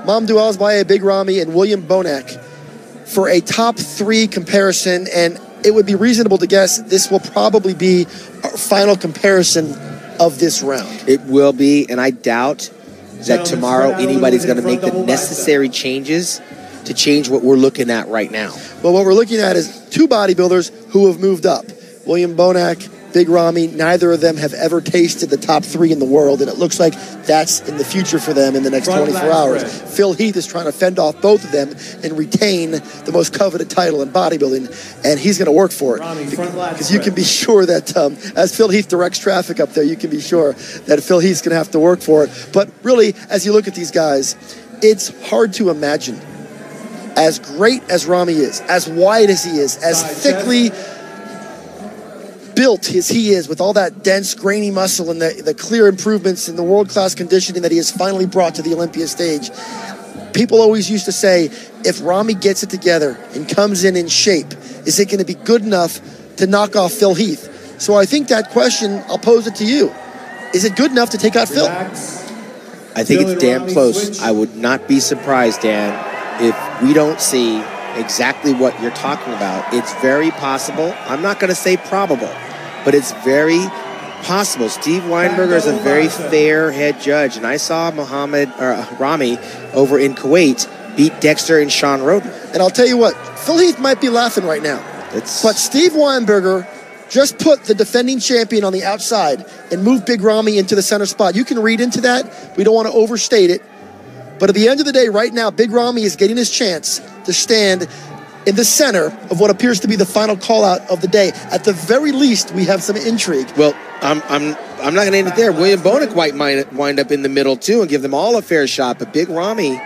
Mam Dualsbaye, Big Ramy, and William Bonac for a top 3 comparison, and it would be reasonable to guess this will probably be our final comparison of this round. It will be, and I doubt that tomorrow anybody's going to make the necessary changes to change what we're looking at right now. Well, what we're looking at is 2 bodybuilders who have moved up. William Bonac, Big Ramy, neither of them have ever tasted the top 3 in the world, and it looks like that's in the future for them in the next 24 hours. Phil Heath is trying to fend off both of them and retain the most coveted title in bodybuilding, and he's going to work for it. Because you can be sure that as Phil Heath directs traffic up there, you can be sure that Phil Heath's going to have to work for it. But really, as you look at these guys, it's hard to imagine, as great as Ramy is, as wide as he is, as thickly built as he is, with all that dense, grainy muscle and the clear improvements in the world-class conditioning that he has finally brought to the Olympia stage. People always used to say, if Ramy gets it together and comes in shape, is it going to be good enough to knock off Phil Heath? So I think that question, I'll pose it to you. Is it good enough to take out Phil? I think it's damn close. I would not be surprised, Dan, if we don't see exactly what you're talking about. It's very possible. I'm not going to say probable, but it's very possible. Steve Weinberger is a very fair head judge, and I saw Ramy over in Kuwait beat Dexter and Sean Roden. And I'll tell you what, Phil Heath might be laughing right now. But Steve Weinberger just put the defending champion on the outside and moved Big Ramy into the center spot. You can read into that. We don't want to overstate it. But at the end of the day, right now, Big Ramy is getting his chance to stand in the center of what appears to be the final call-out of the day. At the very least, we have some intrigue. Well, I'm not going to end it there. William Bonac might wind up in the middle, too, and give them all a fair shot. But Big Ramy,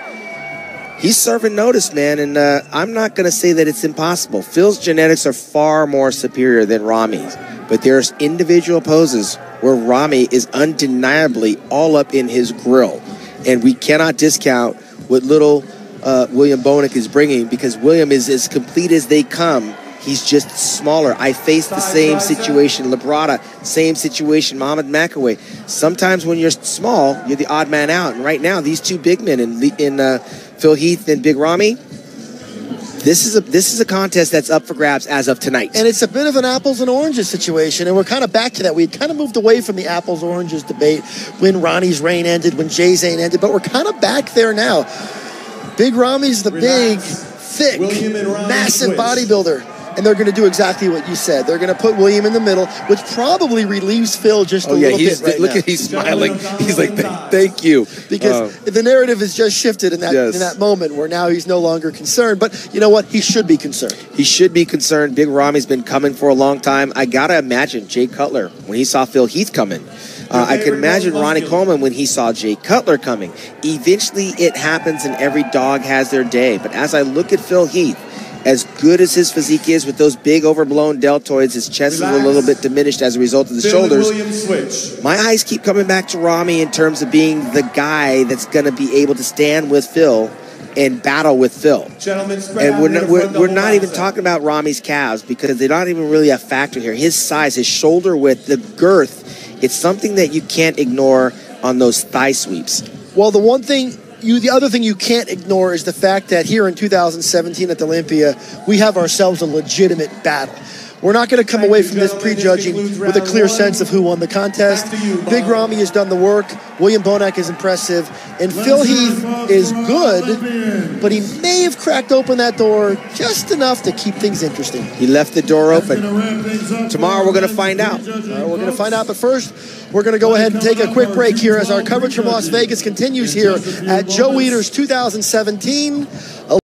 he's serving notice, man, and I'm not going to say that it's impossible. Phil's genetics are far more superior than Ramy's, but there's individual poses where Ramy is undeniably all up in his grill. And we cannot discount what little William Bonac is bringing, because William is as complete as they come. He's just smaller. I faced the same situation. Labrada, same situation. Mohamed Makaway. Sometimes when you're small, you're the odd man out. And right now, these 2 big men in Phil Heath and Big Ramy, this is a contest that's up for grabs as of tonight. And it's a bit of an apples and oranges situation, and we're kind of back to that. We had kind of moved away from the apples oranges debate when Ronnie's reign ended, when Jay's reign ended, but we're kind of back there now. Big Ramy's the big, thick, massive bodybuilder. And they're going to do exactly what you said. They're going to put William in the middle, which probably relieves Phil just a little bit right look now. He's smiling. He's like, thank you. Because the narrative has just shifted in that moment where now he's no longer concerned. But you know what? He should be concerned. He should be concerned. Big Ramy's been coming for a long time. I got to imagine Jay Cutler, when he saw Phil Heath coming. I can imagine Ronnie Coleman when he saw Jay Cutler coming. Eventually, it happens and every dog has their day. But as I look at Phil Heath, as good as his physique is with those big overblown deltoids, his chest is a little bit diminished as a result of the shoulders. My eyes keep coming back to Ramy in terms of being the guy that's going to be able to stand with Phil and battle with Phil. And we're not even talking about Ramy's calves, because they're not even really a factor here. His size, his shoulder width, the girth, it's something that you can't ignore on those thigh sweeps. Well, the other thing you can't ignore is the fact that here in 2017 at the Olympia, we have ourselves a legitimate battle. We're not going to come away from this prejudging with a clear sense of who won the contest. Big Ramy has done the work. William Bonac is impressive. And Phil Heath is good, but he may have cracked open that door just enough to keep things interesting. He left the door open. Tomorrow we're going to find out. But first, we're going to go ahead and take a quick break here as our coverage from Las Vegas continues here at Joe Weider's 2017